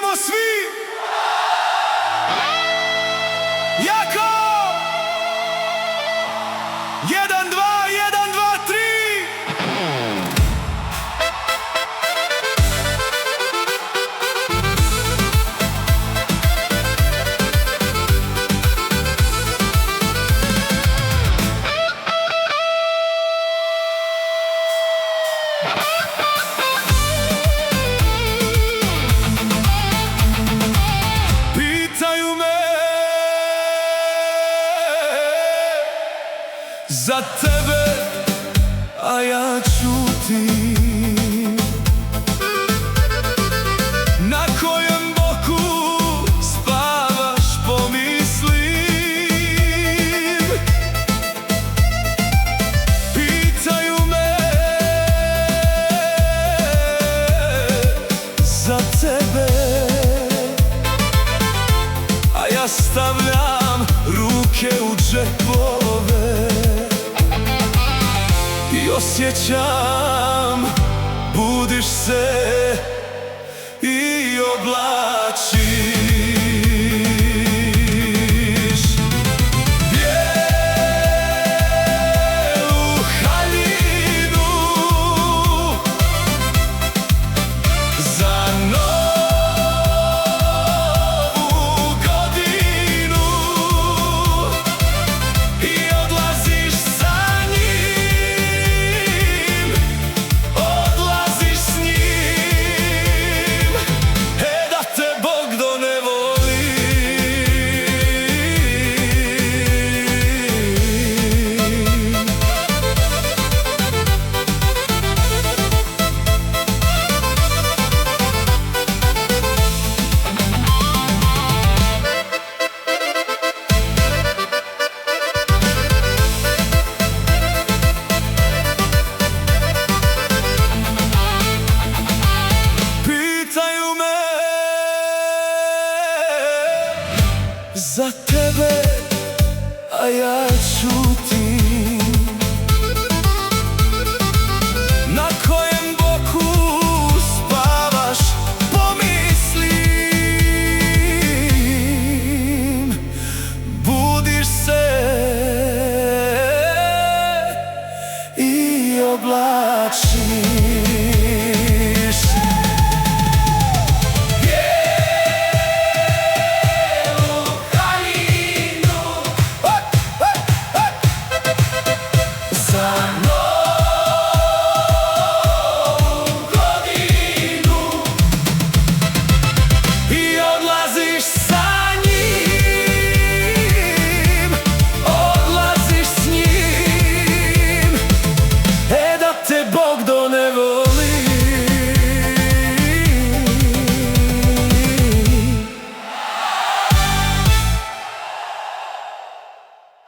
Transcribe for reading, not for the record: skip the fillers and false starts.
Ćemo svi jako. 1, 2, 1, 2, 3. Pitaju me za tebe, a ja ćutim. Na kojem boku spavaš, pomislim. Pitaju me za tebe, a ja stavljam ruke u džepove i osjećam, budiš se i oblačiš. Bijelu haljinu za novu godinu i odlaziš sa njim, odlaziš s njim. Da te Bog do ne voli. Pitaju me za tebe, a ja